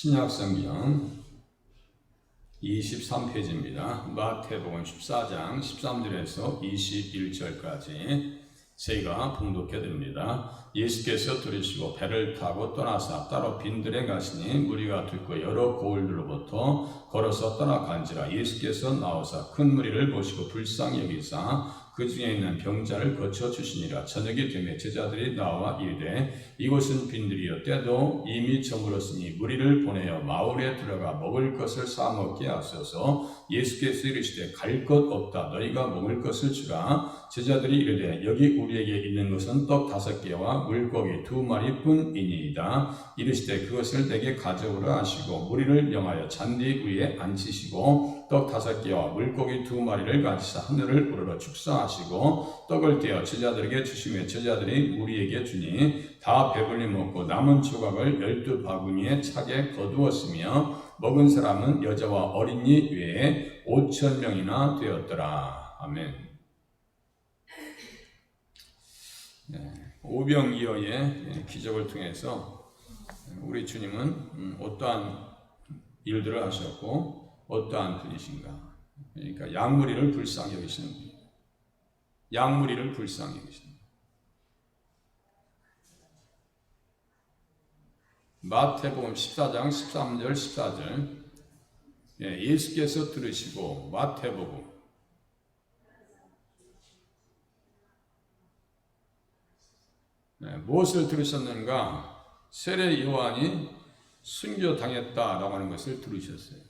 신약성경 23페이지입니다. 마태복음 14장 13절에서 21절까지 저희가 봉독해 드립니다. 예수께서 들으시고 배를 타고 떠나사 따로 빈들에 가시니 무리가 듣고 여러 고을들로부터 걸어서 떠나간지라. 예수께서 나오사 큰 무리를 보시고 불쌍히 여기사 그 중에 있는 병자를 고쳐주시니라. 저녁이 되매 제자들이 나와 이르되 이곳은 빈들이요 때도 이미 저물었으니 무리를 보내어 마을에 들어가 먹을 것을 사 먹게 하소서. 예수께서 이르시되 갈 것 없다. 너희가 먹을 것을 주라. 제자들이 이르되 여기 우리에게 있는 것은 떡 5개와 물고기 2마리 뿐이니이다. 이르시되 그것을 내게 가져오라 하시고 무리를 명하여 잔디 위에 앉히시고 떡 5개와 물고기 2마리를 가지사 하늘을 우러러 축사하시고 떡을 떼어 제자들에게 주시며 제자들이 무리에게 주니 다 배불리 먹고 남은 조각을 12바구니에 차게 거두었으며 먹은 사람은 여자와 어린이 외에 5,000명이나 되었더라. 아멘. 오병이어의 기적을 통해서 우리 주님은 어떠한 일들을 하셨고 어떠한 분이신가. 그러니까 양무리를 불쌍히 여기시는 분이에요. 양무리를 불쌍히 여기시는 분이에요. 마태복음 14장 13절 14절 예수께서 들으시고 마태복음 무엇을 들으셨는가? 세례 요한이 순교당했다라고 하는 것을 들으셨어요.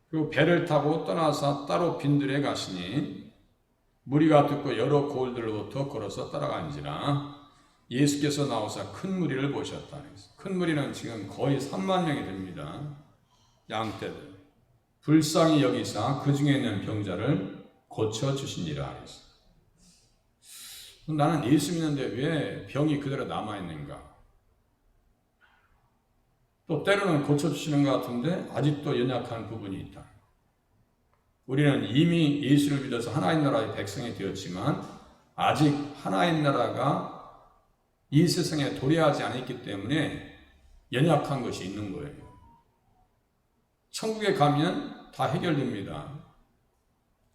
그리고 배를 타고 떠나서 따로 빈들에 가시니 무리가 듣고 여러 고을들로부터 걸어서 따라간지라. 예수께서 나오사 큰 무리를 보셨다. 큰 무리는 지금 거의 3만 명이 됩니다. 양떼들. 불쌍히 여기사 그 중에 있는 병자를 고쳐주시니라. 나는 예수 믿는데 왜 병이 그대로 남아있는가? 또 때로는 고쳐주시는 것 같은데 아직도 연약한 부분이 있다. 우리는 이미 예수를 믿어서 하나님 나라의 백성이 되었지만 아직 하나님 나라가 이 세상에 도래하지 않았기 때문에 연약한 것이 있는 거예요. 천국에 가면 다 해결됩니다.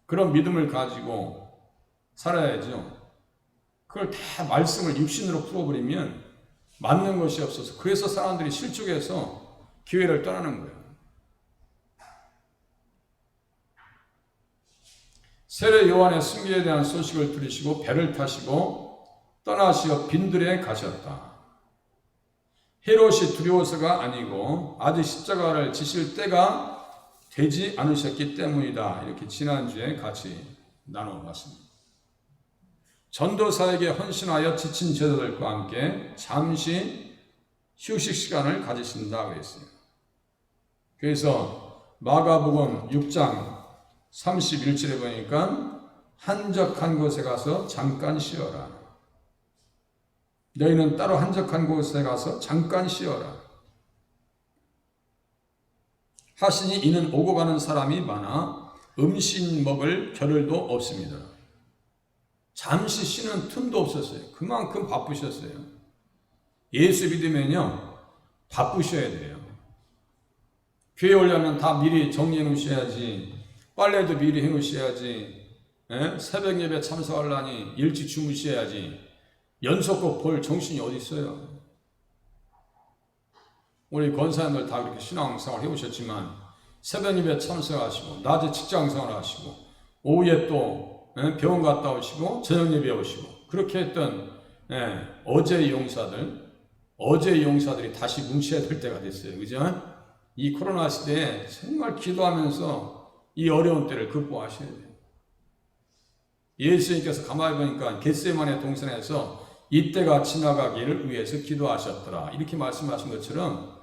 그런 믿음을 가지고 살아야죠. 그걸 다 말씀을 육신으로 풀어버리면 맞는 것이 없어서 그래서 사람들이 실족해서 교회를 떠나는 거예요. 세례 요한의 승리에 대한 소식을 들으시고 배를 타시고 떠나시어 빈들에 가셨다. 헤롯이 두려워서가 아니고 아직 십자가를 지실 때가 되지 않으셨기 때문이다. 이렇게 지난주에 같이 나눠봤습니다. 전도사에게 헌신하여 지친 제자들과 함께 잠시 휴식 시간을 가지신다고 했어요. 그래서 마가복음 6장 31절에 보니까 한적한 곳에 가서 잠깐 쉬어라. 너희는 따로 한적한 곳에 가서 잠깐 쉬어라. 하시니 이는 오고 가는 사람이 많아 음식 먹을 겨를도 없습니다. 잠시 쉬는 틈도 없었어요. 그만큼 바쁘셨어요. 예수 믿으면요 바쁘셔야 돼요. 교회 오려면 다 미리 정리해 놓으셔야지. 빨래도 미리 해 놓으셔야지. 새벽 예배 참석하려니 일찍 주무셔야지. 연속곡 볼 정신이 어디 있어요? 우리 권사님들 다 그렇게 신앙생활 해오셨지만 새벽 예배 참석하시고 낮에 직장생활 하시고 오후에 또 병원 갔다 오시고 저녁 예배 오시고 그렇게 했던 어제의 용사들이 다시 뭉쳐야 될 때가 됐어요. 그죠? 이 코로나 시대에 정말 기도하면서 이 어려운 때를 극복하셔야 돼요. 예수님께서 가만히 보니까 겟세마네 동산에서 이때가 지나가기를 위해서 기도하셨더라. 이렇게 말씀하신 것처럼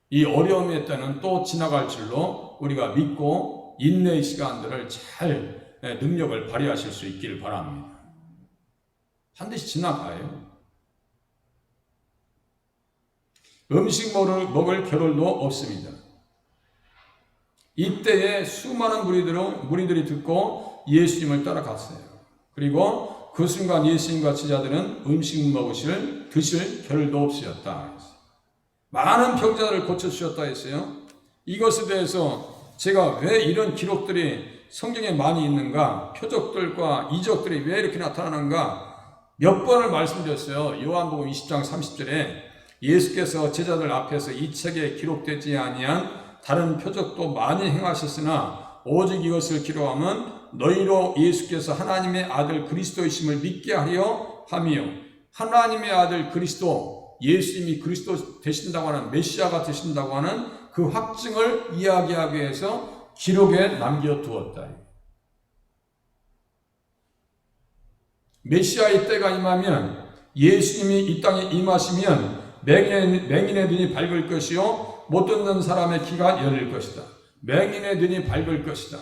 이 어려움의 때는 또 지나갈 줄로 우리가 믿고 인내의 시간들을 잘 능력을 발휘하실 수 있기를 바랍니다. 반드시 지나가요. 음식 먹을 겨를도 없습니다. 이때에 수많은 무리들이 듣고 예수님을 따라갔어요. 그리고 그 순간 예수님과 제자들은 음식 드실 겨를도 없으셨다. 많은 병자들을 고쳐주셨다 했어요. 이것에 대해서 제가 왜 이런 기록들이 성경에 많이 있는가, 표적들과 이적들이 왜 이렇게 나타나는가 몇 번을 말씀드렸어요. 요한복음 20장 30절에 예수께서 제자들 앞에서 이 책에 기록되지 아니한 다른 표적도 많이 행하셨으나 오직 이것을 기록하면 너희로 예수께서 하나님의 아들 그리스도이심을 믿게 하려 함이요. 하나님의 아들 그리스도, 예수님이 그리스도 되신다고 하는, 메시아가 되신다고 하는 그 확증을 이야기하기 위해서 기록에 남겨두었다. 메시아의 때가 임하면, 예수님이 이 땅에 임하시면 맹인의 눈이 밝을 것이요 못 듣는 사람의 귀가 열릴 것이다. 맹인의 눈이 밝을 것이다.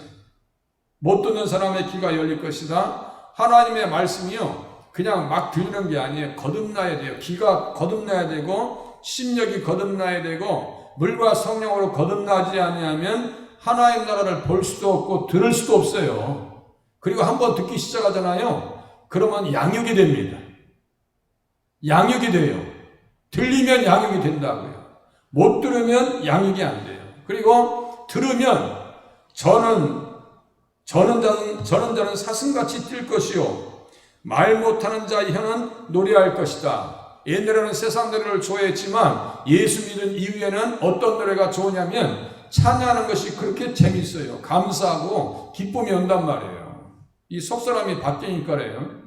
못 듣는 사람의 귀가 열릴 것이다. 하나님의 말씀이요 그냥 막 들리는 게 아니에요. 거듭나야 돼요. 귀가 거듭나야 되고 심령이 거듭나야 되고 물과 성령으로 거듭나지 아니하면 하나님 나라를 볼 수도 없고 들을 수도 없어요. 그리고 한번 듣기 시작하잖아요. 그러면 양육이 됩니다. 양육이 돼요. 들리면 양육이 된다고요. 못 들으면 양육이 안 돼요. 그리고 들으면 저는 자는 사슴같이 뛸 것이요 말 못하는 자의 혀는 노래할 것이다. 옛날에는 세상 노래를 좋아했지만 예수 믿은 이후에는 어떤 노래가 좋으냐면 찬양하는 것이 그렇게 재밌어요. 감사하고 기쁨이 온단 말이에요. 이 속사람이 바뀌니까래요.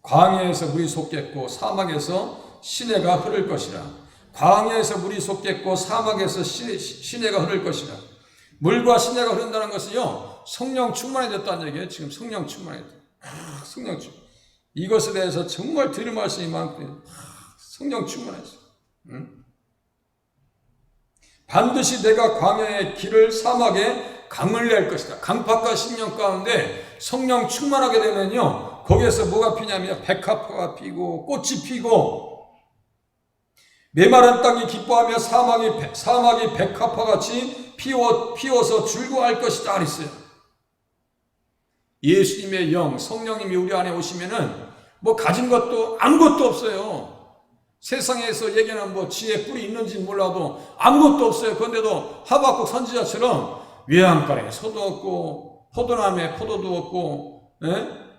광야에서 물이 솟겠고 사막에서 시내가 흐를 것이라. 광야에서 물이 솟겠고 사막에서 시내가 흐를 것이라. 물과 시내가 흐른다는 것은요 성령 충만해졌다는 얘기예요. 지금 성령 충만해졌다. 성령 충만. 이것에 대해서 정말 들을 말씀이 많고요. 성령 충만했어. 반드시 내가 광야의 길을 사막에 강을 낼 것이다. 강팍과 신령 가운데 성령 충만하게 되면요 거기에서 뭐가 피냐면 백합화가 피고 꽃이 피고 메마른 땅이 기뻐하며 사막이 백합화같이 피워서 즐거워할 것이다 그랬어요. 예수님의 영 성령님이 우리 안에 오시면은 뭐 가진 것도 아무것도 없어요. 세상에서 얘기하는 뭐 지혜 뿔이 있는지 몰라도 아무것도 없어요. 그런데도 하박국 선지자처럼 외양간에 소도 없고 포도나무에 포도도 없고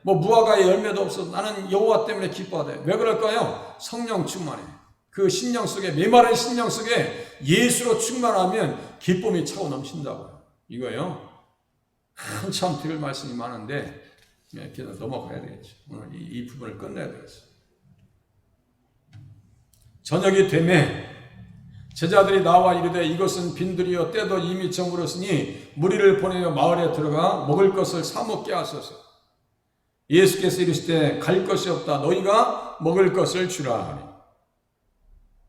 뭐 무화과에 열매도 없어서 나는 여호와 때문에 기뻐하대. 왜 그럴까요? 성령 충만해. 그 심령 속에 메마른 심령 속에 예수로 충만하면 기쁨이 차고 넘친다고요. 이거요. 한참 들을 말씀이 많은데 그냥 넘어가야 되겠죠. 오늘 이 부분을 끝내야 되겠어요. 저녁이 되매 제자들이 나와 이르되 이것은 빈들이여 때도 이미 저물었으니 무리를 보내어 마을에 들어가 먹을 것을 사 먹게 하소서. 예수께서 이르시되 갈 것이 없다. 너희가 먹을 것을 주라.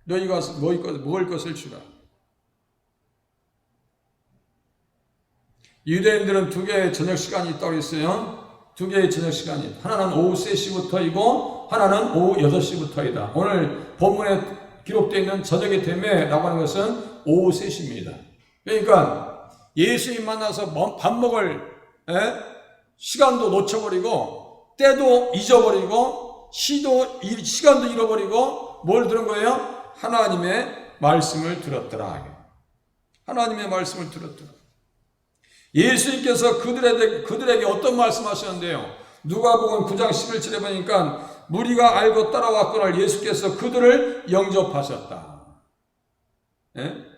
너희가 먹을 것을 주라. 유대인들은 두 개의 저녁 시간이 있다고 했어요. 두 개의 저녁 시간이. 하나는 오후 3시부터이고 하나는 오후 6시부터이다. 오늘 본문에 기록되어 있는 저녁이 되매라고 하는 것은 오후 3시입니다. 그러니까 예수님 만나서 밥 먹을 시간도 놓쳐버리고 때도 잊어버리고 시간도 잃어버리고 뭘 들은 거예요? 하나님의 말씀을 들었더라. 하나님의 말씀을 들었더라. 예수님께서 그들에게 어떤 말씀하셨는데요? 누가복음 9장 11절에 보니까 무리가 알고 따라왔거늘 예수께서 그들을 영접하셨다.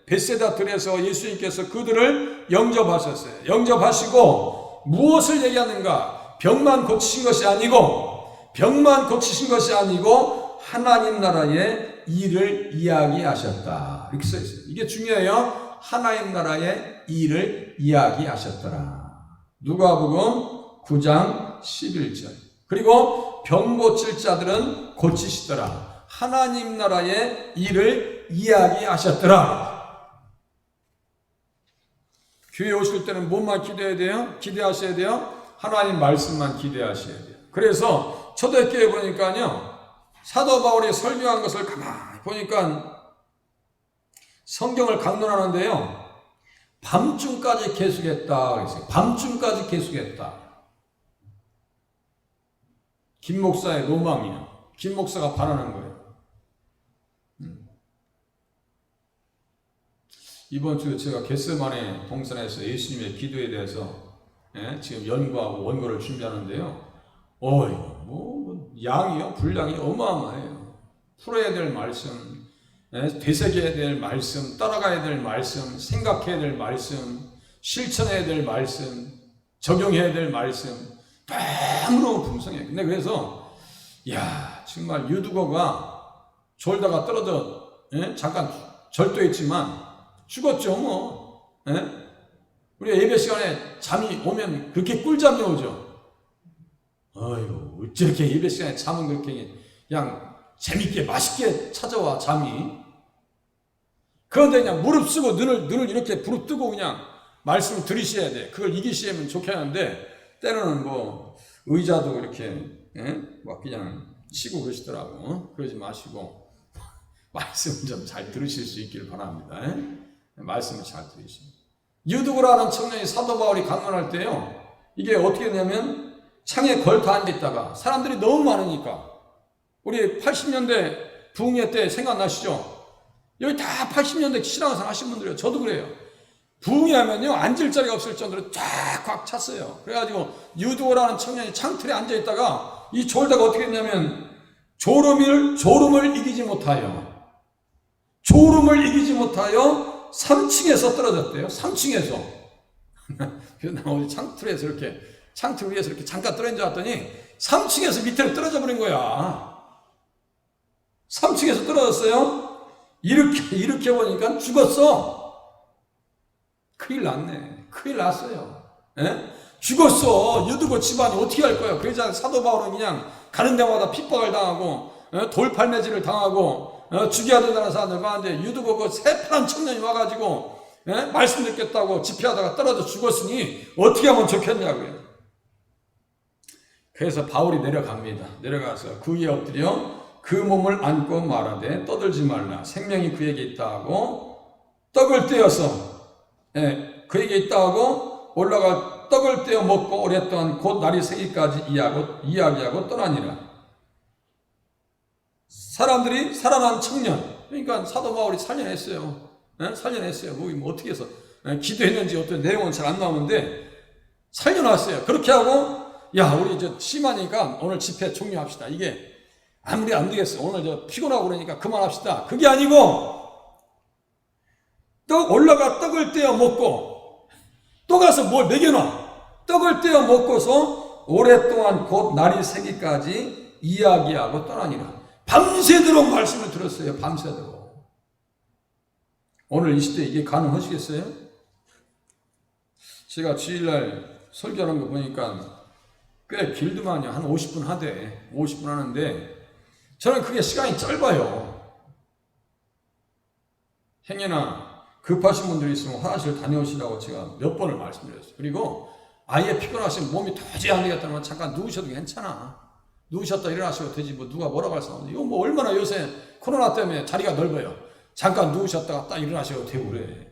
벳세다 들에서 예수님께서 그들을 영접하셨어요. 영접하시고 무엇을 얘기하는가? 병만 고치신 것이 아니고 하나님 나라의 일을 이야기하셨다. 이렇게 써 있어요. 이게 중요해요. 하나님 나라의 일을 이야기하셨더라. 누가복음 9장 11절. 그리고 병 고칠 자들은 고치시더라. 하나님 나라의 일을 이야기하셨더라. 교회 오실 때는 뭐만 기대해야 돼요? 기대하셔야 돼요? 하나님 말씀만 기대하셔야 돼요. 그래서 초대교회 보니까요, 사도 바울이 설교한 것을 가만히 보니까 성경을 강론하는데요, 밤중까지 계속했다 그랬어요. 밤중까지 계속했다. 김 목사의 로망이야. 김 목사가 바라는 거예요. 이번 주 제가 겟세마네 동산에서 예수님의 기도에 대해서 지금 연구하고 원고를 준비하는데요. 양이요, 분량이 어마어마해요. 풀어야 될 말씀, 되새겨야 될 말씀, 따라가야 될 말씀, 생각해야 될 말씀, 실천해야 될 말씀, 적용해야 될 말씀, 너무너무 풍성해요. 근데 그래서 정말 유두거가 졸다가 떨어져 잠깐 절도했지만 죽었죠 뭐. 우리가 예배 시간에 잠이 오면 그렇게 꿀잠이 오죠. 어휴, 어째 이렇게 예배 시간에 잠은 그렇게 그냥 재밌게 맛있게 찾아와 잠이. 그런데 그냥 무릎 쓰고 눈을 이렇게 부릅뜨고 그냥 말씀을 들으셔야 돼. 그걸 이기시면 좋겠는데 때로는 뭐 의자도 이렇게 막 그냥 치고 그러시더라고. 그러지 마시고 말씀 좀 잘 들으실 수 있기를 바랍니다. 말씀을 잘 들으시고. 유두고라는 청년이 사도 바울이 강론할 때요, 이게 어떻게 되냐면 창에 걸터 앉아있다가 사람들이 너무 많으니까, 우리 80년대 부흥회 때 생각나시죠? 여기 다 80년대 신앙생활 하신 분들이에요. 저도 그래요. 부흥회 하면요 앉을 자리가 없을 정도로 쫙 꽉 찼어요. 그래가지고 유두고라는 청년이 창틀에 앉아있다가 이 졸다가 어떻게 했냐면 졸음을 이기지 못하여 3층에서 떨어졌대요. 3층에서. 그래서 나 어디 창틀 위에서 이렇게 잠깐 떨어진 줄 알았더니 3층에서 밑으로 떨어져 버린 거야. 3층에서 떨어졌어요. 이렇게 보니까 죽었어. 큰일 났네. 큰일 났어요. 죽었어. 유두고 집안이 어떻게 할 거야. 그러자 사도 바울은 그냥 가는 데마다 핍박을 당하고 돌팔매질을 당하고 죽여야 된다는 사람들 많은데, 유두고 그 새파란 청년이 와가지고 말씀 듣겠다고 집회하다가 떨어져 죽었으니 어떻게 하면 좋겠냐고요. 그래서 바울이 내려갑니다. 내려가서 그 위에 엎드려 그 몸을 안고 말하되 떠들지 말라. 생명이 그에게 있다 하고 떡을 떼어서 그에게 있다 하고 올라가 떡을 떼어 먹고 오랫동안 곧 날이 새기까지 이야기하고 떠나니라. 사람들이 살아난 청년, 그러니까 사도 바울이 살려냈어요. 살려냈어요. 뭐 어떻게 해서 기도했는지 어떤 내용은 잘 안 나오는데 살려놨어요. 그렇게 하고 우리 심하니까 오늘 집회 종료합시다. 이게 아무리 안 되겠어. 오늘 피곤하고 그러니까 그만합시다. 그게 아니고 또 올라가 떡을 떼어 먹고 또 가서 뭘 먹여놔. 떡을 떼어 먹고서 오랫동안 곧 날이 새기까지 이야기하고 떠나니라. 밤새도록 말씀을 들었어요. 밤새도록. 오늘 이 시대에 이게 가능하시겠어요? 제가 주일날 설교하는 거 보니까 꽤 길더만요. 한 50분 하대. 50분 하는데 저는 그게 시간이 짧아요. 행여나 급하신 분들이 있으면 화장실 다녀오시라고 제가 몇 번을 말씀드렸어요. 그리고 아예 피곤하시면 몸이 도저히 안 되겠다면 잠깐 누우셔도 괜찮아. 누우셨다 일어나셔도 되지 뭐 누가 뭐라고 할 수 없는데, 이거 뭐 얼마나 요새 코로나 때문에 자리가 넓어요. 잠깐 누우셨다가 딱 일어나셔도 되고 그래.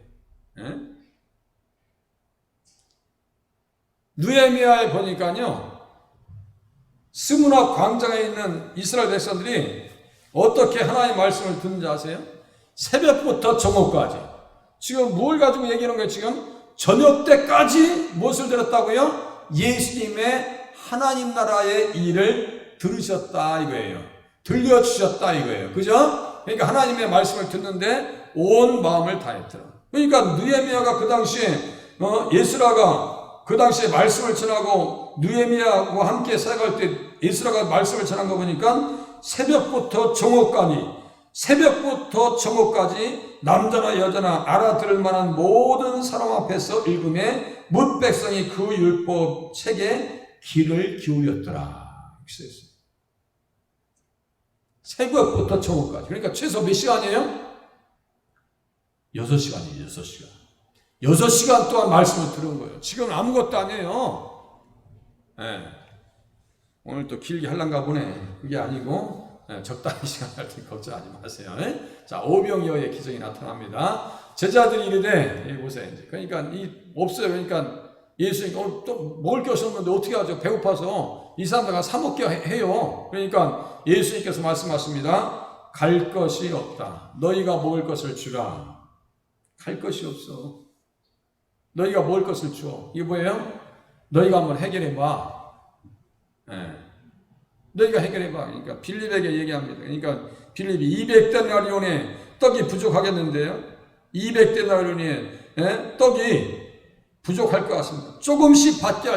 느헤미야에 보니까요, 스무나 광장에 있는 이스라엘 백성들이 어떻게 하나님의 말씀을 듣는지 아세요? 새벽부터 정오까지. 지금 뭘 가지고 얘기하는 거예요? 지금 저녁 때까지 무엇을 들었다고요? 예수님의 하나님 나라의 일을 들으셨다 이거예요. 들려주셨다 이거예요. 그죠? 그러니까 하나님의 말씀을 듣는데 온 마음을 다했더라. 그러니까 느헤미야가 그 당시에 에스라가 그 당시에 말씀을 전하고 느헤미야와 함께 사역할 때 에스라가 말씀을 전한 거 보니까 새벽부터 정오까지 남자나 여자나 알아들을 만한 모든 사람 앞에서 읽음에 뭇 백성이 그 율법 책에 귀를 기울였더라. 새벽부터 정오까지. 그러니까 최소 몇 시간이에요? 6시간이에요. 6시간. 6시간 동안 말씀을 들은 거예요. 지금 아무것도 아니에요. 오늘 또 길게 하려는가 보네. 그게 아니고 적당히 시간 할 테니 걱정하지 마세요. 자, 오병이어의 기적이 나타납니다. 제자들이 이르되, 보세요. 그러니까 없어요. 그러니까 예수님 또 먹을 게 없었는데 어떻게 하죠? 배고파서 이 사람들과 사 먹게 해요. 그러니까 예수님께서 말씀하십니다. 갈 것이 없다. 너희가 먹을 것을 주라. 갈 것이 없어. 너희가 먹을 것을 줘. 이게 뭐예요? 너희가 한번 해결해봐. 너희가 해결해봐. 그러니까 빌립에게 얘기합니다. 그러니까 빌립이 200데나리온의 떡이 부족하겠는데요. 200데나리온의 떡이 부족할 것 같습니다. 조금씩 받게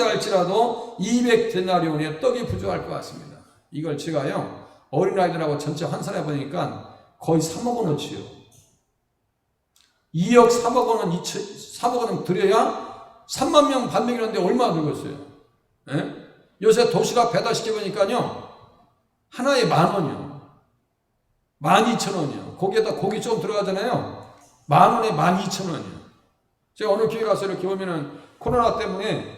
할지라도 200데나리온의 떡이 부족할 것 같습니다. 이걸 제가요, 어린아이들하고 전체 환산해 보니까 거의 3억 원어치요. 2억 3억 원은 3억 원은 드려야 3만 명 반명이라는데 얼마나 들겠어요? 요새 도시락 배달시켜 보니까요, 하나에 10,000원이요. 12,000원이요. 거기에다 고기 좀 들어가잖아요. 10,000원에 12,000원이요. 제가 어느 교회 가서 이렇게 보면은 코로나 때문에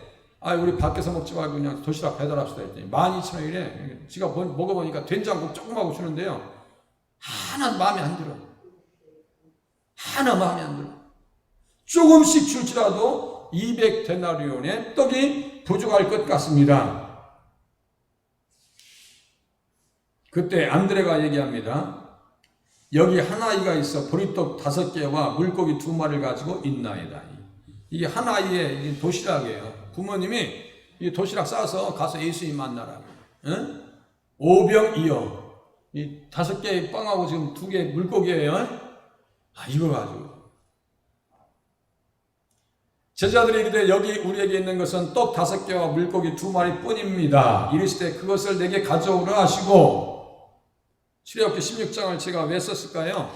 우리 밖에서 먹지 말고 그냥 도시락 배달합시다 했더니 12,000원이래. 제가 먹어보니까 된장국 조금하고 주는데요. 하나 마음에 안 들어. 조금씩 줄지라도 200데나리온의 떡이 부족할 것 같습니다. 그때 안드레가 얘기합니다. 여기 한 아이가 있어 보리떡 5개와 물고기 2마리를 가지고 있나이다. 이게 한 아이의 도시락이에요. 부모님이 이 도시락 싸서 가서 예수님 만나라고. 오병이어. 이 5개의 빵하고 지금 2개 물고기예요. 이거 가지고. 제자들이 이르되 여기 우리에게 있는 것은 떡 5개와 물고기 2마리 뿐입니다. 이르시되 그것을 내게 가져오라 하시고. 출애굽기 16장을 제가 왜 썼을까요?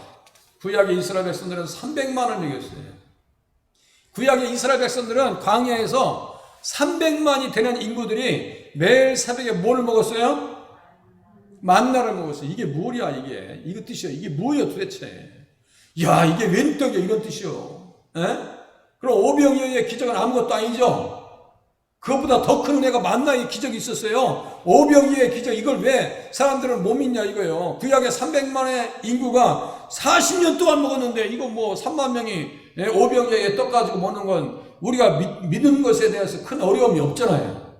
구약의 이스라엘 백성들은 300만을 먹였어요. 구약의 이스라엘 백성들은 광야에서 300만이 되는 인구들이 매일 새벽에 뭘 먹었어요? 만나를 먹었어요. 이게 뭐야 이게? 이거 뜻이요. 이게 뭐예요 도대체? 야, 이게 웬 떡이야 이런 뜻이요. 그럼 오병이어의 기적은 아무것도 아니죠. 그것보다 더 큰 은혜가 만나의 기적이 있었어요. 오병이어의 기적, 이걸 왜 사람들은 못 믿냐 이거예요. 구약의 300만의 인구가 40년 동안 먹었는데 이거 뭐 3만 명이 오병이어의 떡 가지고 먹는 건 우리가 믿는 것에 대해서 큰 어려움이 없잖아요.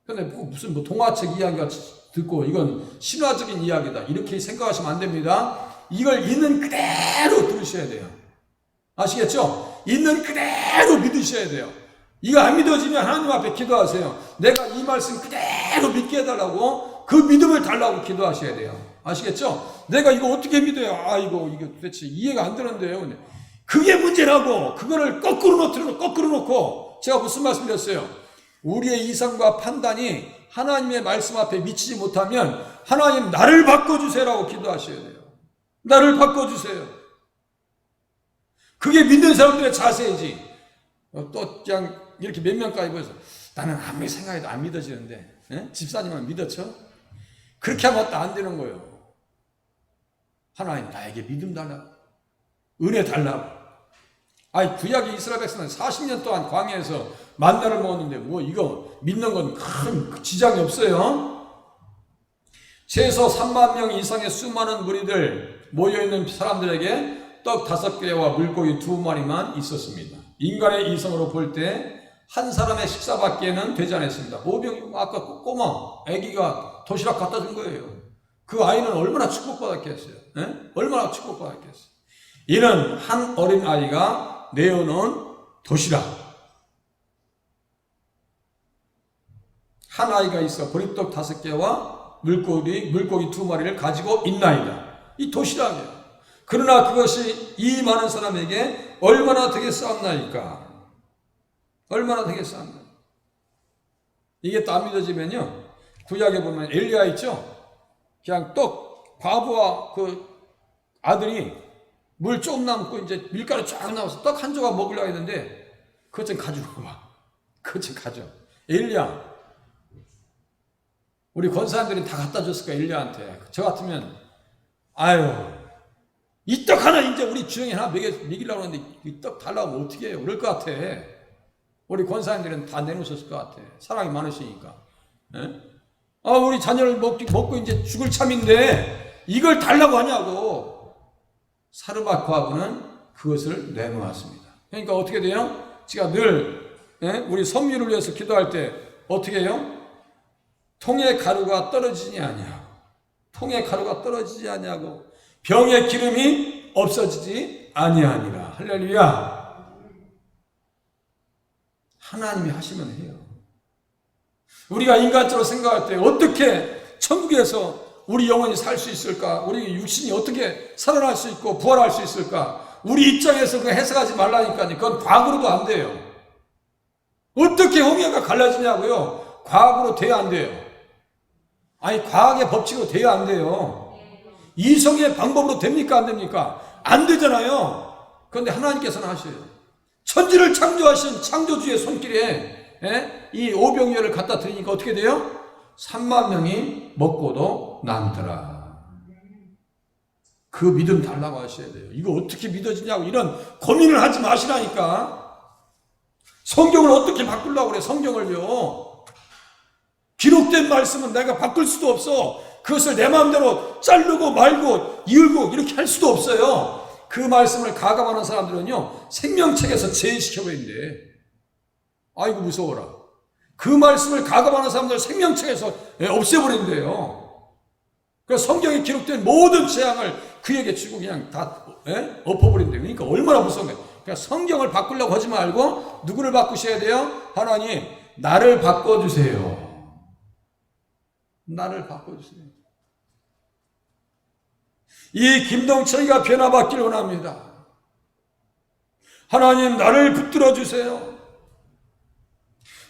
근데 무슨 동화책 이야기가 듣고 이건 신화적인 이야기다 이렇게 생각하시면 안 됩니다. 이걸 있는 그대로 들으셔야 돼요. 아시겠죠? 있는 그대로 믿으셔야 돼요. 이거 안 믿어지면 하나님 앞에 기도하세요. 내가 이 말씀 그대로 믿게 해달라고, 그 믿음을 달라고 기도하셔야 돼요. 아시겠죠? 내가 이거 어떻게 믿어요? 이거 도대체 이해가 안 되는데요. 그게 문제라고. 그거를 거꾸로 놓고 제가 무슨 말씀 드렸어요? 우리의 이성과 판단이 하나님의 말씀 앞에 미치지 못하면 하나님 나를 바꿔주세요라고 기도하셔야 돼요. 나를 바꿔주세요. 그게 믿는 사람들의 자세이지. 또 그냥 이렇게 몇 명까지 보여서 나는 아무리 생각해도 안 믿어지는데 집사님은 믿었죠? 그렇게 하면 또 안 되는 거예요. 하나님 나에게 믿음 달라, 은혜 달라고. 구약의 이스라엘 백성은 40년 동안 광야에서 만나를 먹었는데 뭐 이거 믿는 건 큰 지장이 없어요. 최소 3만 명 이상의 수많은 무리들 모여있는 사람들에게 떡 5개와 물고기 2마리만 있었습니다. 인간의 이성으로 볼 때 한 사람의 식사밖에는 되지 않았습니다. 아까 꼬마 아기가 도시락 갖다 준 거예요. 그 아이는 얼마나 축복받았겠어요? 얼마나 축복받았겠어요? 이는 한 어린 아이가 내어놓은 도시락. 한 아이가 있어 보리떡 5개와 물고기 2마리를 가지고 있나이다. 이 도시락이에요. 그러나 그것이 이 많은 사람에게 얼마나 되겠사옵나이까? 얼마나 되겠사옵나이까? 이게 또 안 믿어지면요, 구약에 보면 엘리야 있죠? 그냥 떡, 과부와 그 아들이 물 좀 남고 이제 밀가루 쫙 나와서 떡 한 조각 먹으려고 했는데 그것 좀 가지고 와. 그것 좀 가져. 엘리야. 우리 권사님들이 다 갖다 줬을 거야, 엘리야한테. 저 같으면 이 떡 하나 이제 우리 주영이 하나 먹이려고 하는데 이 떡 달라고 하면 어떻게 해요? 그럴 것 같아. 우리 권사님들은 다 내놓으셨을 것 같아. 사랑이 많으시니까. 우리 자녀를 먹고 이제 죽을 참인데 이걸 달라고 하냐고. 사르밧과부는 그것을 내놓았습니다. 그러니까 어떻게 돼요? 제가 늘 우리 섬유를 위해서 기도할 때 어떻게 해요? 통의 가루가 떨어지지 않냐고. 통의 가루가 떨어지지 않냐고. 병의 기름이 없어지지 아니하니라. 할렐루야. 하나님이 하시면 해요. 우리가 인간적으로 생각할 때 어떻게 천국에서 우리 영혼이 살 수 있을까? 우리 육신이 어떻게 살아날 수 있고 부활할 수 있을까? 우리 입장에서 그 해석하지 말라니까요. 그건 과학으로도 안 돼요. 어떻게 홍해가 갈라지냐고요? 과학으로 돼야 안 돼요. 아니, 과학의 법칙으로 돼야 안 돼요. 이성의 방법으로 됩니까? 안 됩니까? 안 되잖아요. 그런데 하나님께서는 하셔요. 천지를 창조하신 창조주의 손길에 이 오병이어를 갖다 드리니까 어떻게 돼요? 3만 명이 먹고도 남더라. 그 믿음 달라고 하셔야 돼요. 이거 어떻게 믿어지냐고 이런 고민을 하지 마시라니까. 성경을 어떻게 바꾸려고 그래? 성경을요. 기록된 말씀은 내가 바꿀 수도 없어. 그것을 내 마음대로 자르고 말고 이을고 이렇게 할 수도 없어요. 그 말씀을 가감하는 사람들은요, 생명책에서 제외시켜버린대. 아이고 무서워라. 그 말씀을 가감하는 사람들 생명책에서 없애버린대요. 그래서 성경에 기록된 모든 재앙을 그에게 주고 그냥 다 엎어버린대요. 그러니까 얼마나 무서운 거예요. 그러니까 성경을 바꾸려고 하지 말고 누구를 바꾸셔야 돼요? 하나님, 나를 바꿔주세요. 나를 바꿔주세요. 이 김동철이가 변화받길 원합니다. 하나님, 나를 붙들어 주세요.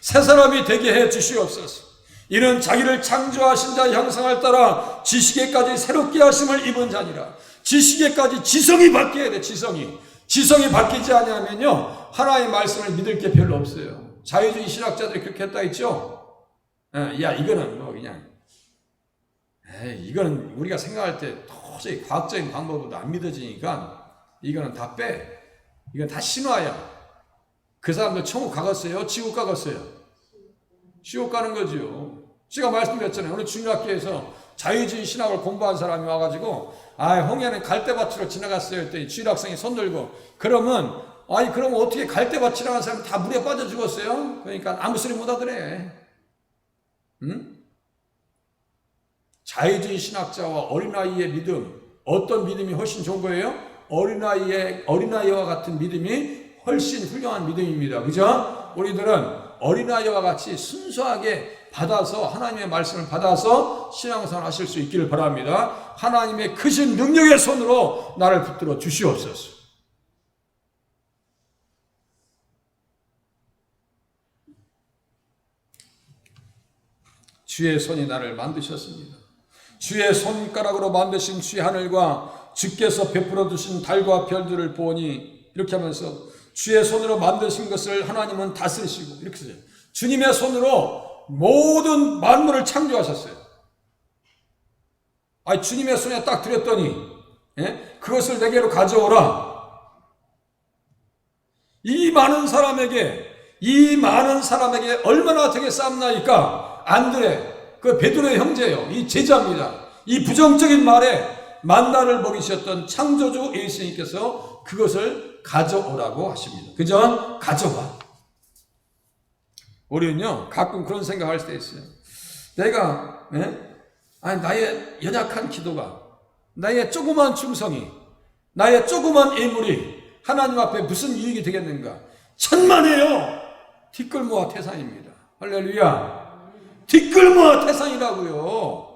새 사람이 되게 해 주시옵소서. 이는 자기를 창조하신 자 형상을 따라 지식에까지 새롭게 하심을 입은 자니라. 지식에까지 지성이 바뀌어야 돼. 지성이 바뀌지 않으면요, 하나님의 말씀을 믿을 게 별로 없어요. 자유주의 신학자들이 그렇게 했다 했죠. 야, 이거는 뭐 그냥 이거는 우리가 생각할 때 도저히 과학적인 방법으로도 안 믿어지니까 이거는 다 빼. 이건 다 신화야. 그 사람들 천국 가겠어요? 지옥 가겠어요? 지옥 가는 거지요. 제가 말씀드렸잖아요. 오늘 주일학교에서 자유주의 신학을 공부한 사람이 와가지고, 홍해는 갈대밭으로 지나갔어요 했더니 주일학생이 손 들고, 그러면 어떻게 갈대밭 지나간 사람이 다 물에 빠져 죽었어요? 그러니까 아무 소리 못 하더래. 응? 자유주의 신학자와 어린아이의 믿음, 어떤 믿음이 훨씬 좋은 거예요? 어린아이와 같은 믿음이 훨씬 훌륭한 믿음입니다. 그죠? 우리들은 어린아이와 같이 순수하게 받아서, 하나님의 말씀을 받아서 신앙생활 하실 수 있기를 바랍니다. 하나님의 크신 능력의 손으로 나를 붙들어 주시옵소서. 주의 손이 나를 만드셨습니다. 주의 손가락으로 만드신 주의 하늘과 주께서 베풀어 두신 달과 별들을 보니, 이렇게 하면서 주의 손으로 만드신 것을 하나님은 다스리시고, 이렇게 써요. 주님의 손으로 모든 만물을 창조하셨어요. 주님의 손에 딱 드렸더니 그것을 내게로 가져오라. 이 많은 사람에게 얼마나 되게 쌌나이까. 안드레, 그 베드로의 형제예요. 이 제자입니다. 이 부정적인 말에 만나를 먹이셨던 창조주 예수님께서 그것을 가져오라고 하십니다. 그죠? 가져와. 우리는요, 가끔 그런 생각할 때 있어요. 내가 나의 연약한 기도가, 나의 조그만 충성이, 나의 조그만 예물이 하나님 앞에 무슨 유익이 되겠는가? 천만에요. 티끌모아 태산입니다. 할렐루야. 티끌모아 태산이라고요.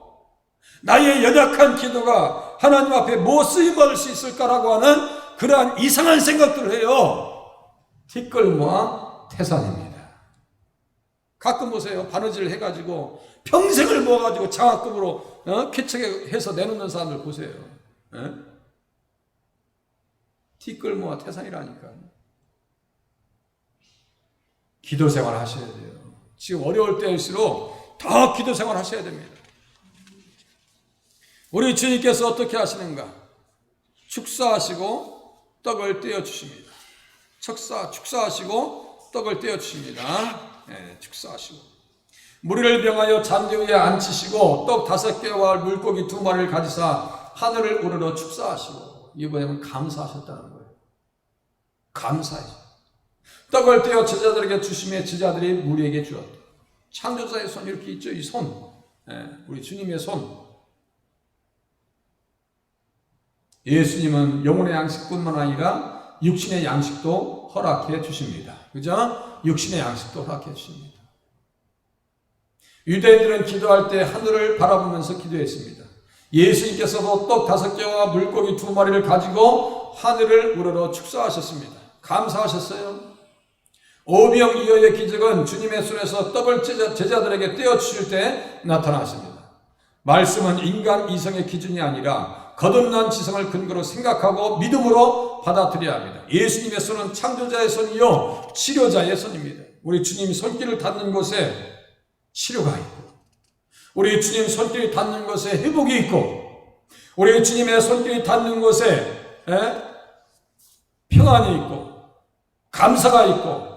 나의 연약한 기도가 하나님 앞에 뭐 쓰임받을 수 있을까라고 하는 그러한 이상한 생각들을 해요. 티끌모아 태산입니다. 가끔 보세요. 바느질 해가지고 평생을 모아가지고 장학금으로 쾌척해서 내놓는 사람들 보세요. 티끌모아 태산이라니까. 기도 생활 하셔야 돼요. 지금 어려울 때일수록 더 기도 생활 하셔야 됩니다. 우리 주님께서 어떻게 하시는가? 축사하시고 떡을 떼어 주십니다. 축사하시고 떡을 떼어 주십니다. 축사하시고. 무리를 병하여 잔디 위에 앉히시고 떡 5개와 물고기 2마리를 가지사 하늘을 우러러 축사하시고, 이게 뭐냐면 감사하셨다는 거예요. 감사해요. 떡을 떼어 제자들에게 주시며 제자들이 무리에게 주었다. 창조자의 손 이렇게 있죠. 이 손, 우리 주님의 손. 예수님은 영혼의 양식뿐만 아니라 육신의 양식도 허락해 주십니다. 그죠? 육신의 양식도 허락해 주십니다. 유대인들은 기도할 때 하늘을 바라보면서 기도했습니다. 예수님께서도 떡 5개와 물고기 2마리를 가지고 하늘을 우러러 축사하셨습니다. 감사하셨어요. 오병이어의 기적은 주님의 손에서 떡을 제자들에게 떼어주실 때 나타났습니다. 말씀은 인간 이성의 기준이 아니라 거듭난 지성을 근거로 생각하고 믿음으로 받아들여야 합니다. 예수님의 손은 창조자의 손이요 치료자의 손입니다. 우리 주님 손길을 닿는 곳에 치료가 있고, 우리 주님 손길이 닿는 곳에 회복이 있고, 우리 주님의 손길이 닿는 곳에 평안이 있고 감사가 있고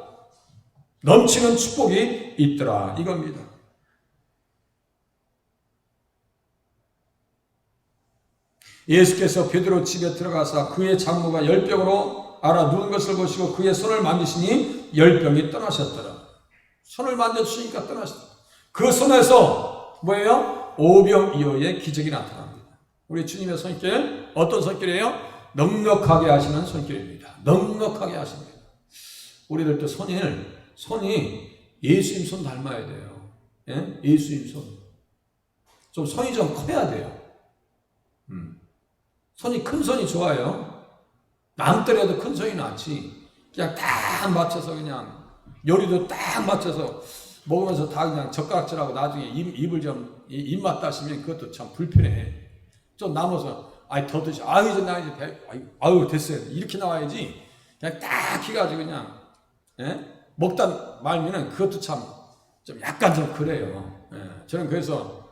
넘치는 축복이 있더라 이겁니다. 예수께서 베드로 집에 들어가사 그의 장모가 열병으로 알아 누운 것을 보시고 그의 손을 만지시니 열병이 떠나셨더라. 손을 만져주시니까 떠나셨더라. 그 손에서 뭐예요? 오병이어의 기적이 나타납니다. 우리 주님의 손길, 어떤 손길이에요? 넉넉하게 하시는 손길입니다. 넉넉하게 하십니다. 우리들도 손이 예수님 손 닮아야 돼요. 예? 예수님 손. 좀 손이 좀 커야 돼요. 손이 큰 손이 좋아요. 남들에도 큰 손이 낫지. 그냥 딱 맞춰서 그냥 요리도 딱 맞춰서 먹으면서 다 그냥 젓가락질하고 나중에 입을 좀 입맛 따시면 그것도 참 불편해. 좀 남아서 더 드시. 이제 나 이제 배 됐어요. 이렇게 나와야지. 그냥 딱 해가지고 그냥 먹다 말면은 그것도 참 좀 약간 좀 그래요. 저는 그래서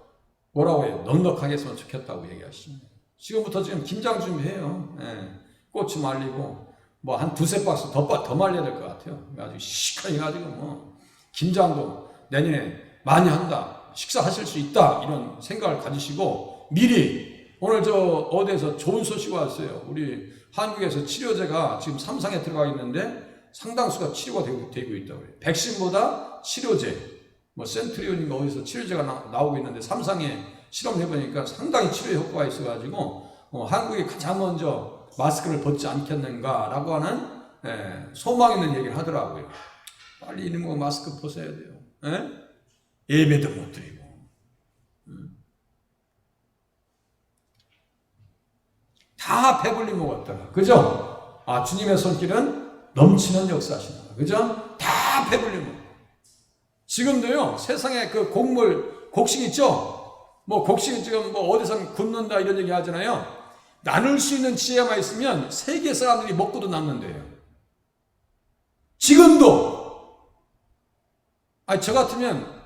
뭐라고 해요? 넉넉하게 했으면 좋겠다고 얘기하십니다. 지금부터 지금 김장 준비해요. 고추 말리고 뭐 한 2-3박스 더 말려야 될 것 같아요. 아주 시원히 해가지고 뭐 김장도 내년에 많이 한다. 식사하실 수 있다. 이런 생각을 가지시고 미리 오늘 어디에서 좋은 소식 왔어요. 우리 한국에서 치료제가 지금 3상에 들어가 있는데 상당수가 치료가 되고 있다고 해요. 백신보다 치료제, 뭐 센트리온인가 어디서 치료제가 나오고 있는데 3상에 실험해보니까 상당히 치료 효과가 있어가지고 한국이 가장 먼저 마스크를 벗지 않겠는가라고 하는 소망 있는 얘기를 하더라고요. 빨리 이놈의 거 마스크 벗어야 돼요. 예배도 못 드리고. 다 배불리 먹었더라. 그죠? 주님의 손길은 넘치는 역사시다. 그죠? 다 배불리 먹어. 지금도요, 세상에 그 곡식 있죠? 뭐 곡식 지금 뭐 어디선 굽는다 이런 얘기 하잖아요. 나눌 수 있는 지혜만 있으면 세계 사람들이 먹고도 남는데요. 지금도. 저 같으면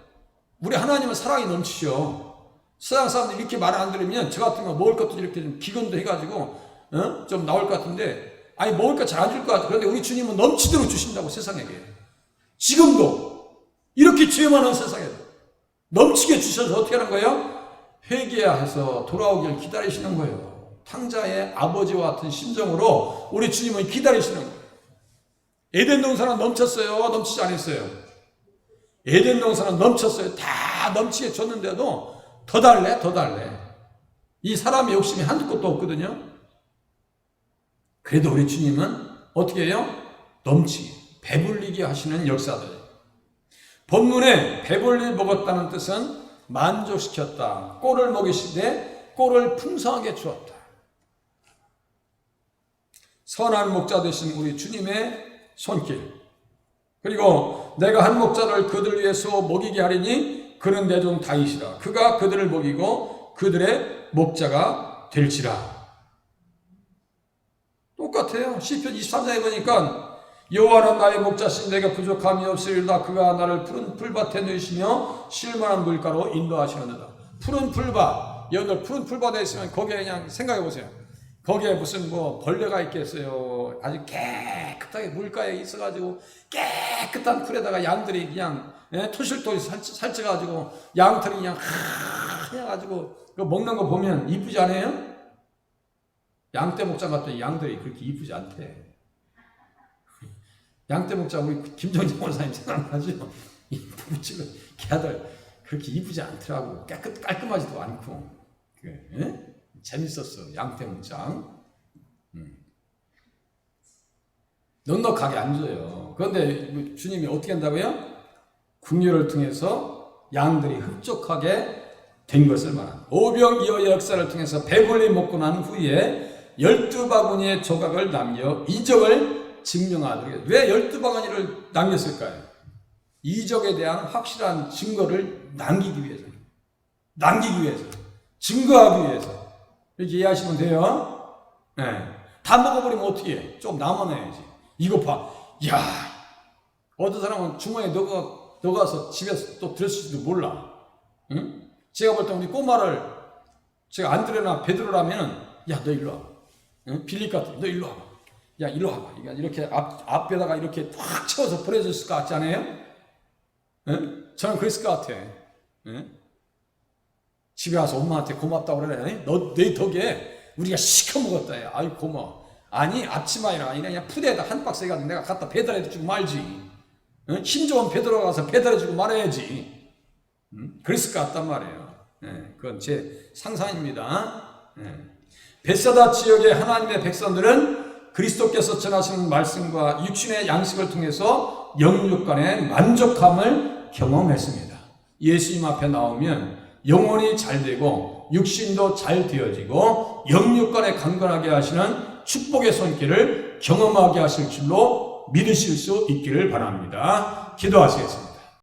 우리 하나님은 사랑이 넘치죠. 세상 사람들이 이렇게 말 안 들으면 저 같으면 먹을 것도 이렇게 좀 기근도 해가지고 좀 나올 것 같은데 먹을 거 잘 안 줄 것 같아. 그런데 우리 주님은 넘치도록 주신다고 세상에게. 지금도 이렇게 죄 많은 세상에 넘치게 주셔서 어떻게 하는 거예요? 회개해서 돌아오길 기다리시는 거예요. 탕자의 아버지와 같은 심정으로 우리 주님은 기다리시는 거예요. 에덴 동산은 넘쳤어요? 넘치지 않았어요? 에덴 동산은 넘쳤어요. 다 넘치게 줬는데도 더 달래? 이 사람의 욕심이 한두 곳도 없거든요. 그래도 우리 주님은 어떻게 해요? 넘치게, 배불리게 하시는 역사들. 본문에 배불리 먹었다는 뜻은 만족시켰다. 꼴을 먹이시되 꼴을 풍성하게 주었다. 선한 목자 되신 우리 주님의 손길. 그리고 내가 한 목자를 그들 위해서 먹이게 하리니 그는 내 종 다윗이라. 그가 그들을 먹이고 그들의 목자가 될지라. 똑같아요. 시편 23장에 보니까 여호와는 나의 목자신 내가 부족함이 없으리로다. 그가 나를 푸른 풀밭에 누이시며 쉴만한 물가로 인도하시느니라. 푸른 풀밭, 여러분들 푸른 풀밭에 있으면 거기에 그냥 생각해 보세요. 거기에 무슨 뭐 벌레가 있겠어요. 아주 깨끗하게 물가에 있어가지고 깨끗한 풀에다가 양들이 그냥 예? 토실토실 살쪄가지고 양털이 그냥 해가지고 먹는 거 보면 이쁘지 않아요? 양떼 목장 같더니 양들이 그렇게 이쁘지 않대. 양떼 목장 우리 김정진 원사님 생각나죠? 이쁘지가 걔들 그렇게 이쁘지 않더라고. 깔끔하지도 않고. 예? 재밌었어 양떼 목장. 넉넉하게 안 줘요. 그런데 주님이 어떻게 한다고요? 궁녀를 통해서 양들이 흡족하게 된 것을 말합니다. 오병이어의 역사를 통해서 배불리 먹고 난 후에 12바구니의 조각을 남겨 이적을 증명하도록. 왜 12바구니를 남겼을까요? 이적에 대한 확실한 증거를 남기기 위해서. 증거하기 위해서. 이렇게 이해하시면 돼요. 네. 다 먹어버리면 어떻게 해? 좀 남아내야지. 이거 봐. 야, 어떤 사람은 주머니에 넣어가서 집에서 또 들었을지도 몰라. 응? 제가 볼 때 우리 꼬마를 제가 안 들여나 베드로라면은, 야, 너 일로 와봐. 응? 빌립 같은, 너 일로 와봐. 야, 일로 와봐. 이렇게 앞에다가 이렇게 확 채워서 보내줬을 것 같지 않아요? 응? 저는 그랬을 것 같아. 응? 집에 와서 엄마한테 고맙다고 그러네. 내 덕에 우리가 시켜 먹었다. 야. 아이, 고마워. 아니, 앞치마이랑 아니라 그냥 푸대에다 한 박스 해가지고 내가 갖다 배달해주고 말지. 응? 힘 좋은 베드로가 가서 배달해주고 말아야지. 응? 그랬을 것 같단 말이에요. 네, 그건 제 상상입니다. 네. 벳사다 지역의 하나님의 백성들은 그리스도께서 전하시는 말씀과 육신의 양식을 통해서 영육간의 만족함을 경험했습니다. 예수님 앞에 나오면 영혼이 잘 되고 육신도 잘 되어지고 영육간에 강건하게 하시는 축복의 손길을 경험하게 하실 줄로 믿으실 수 있기를 바랍니다. 기도하시겠습니다.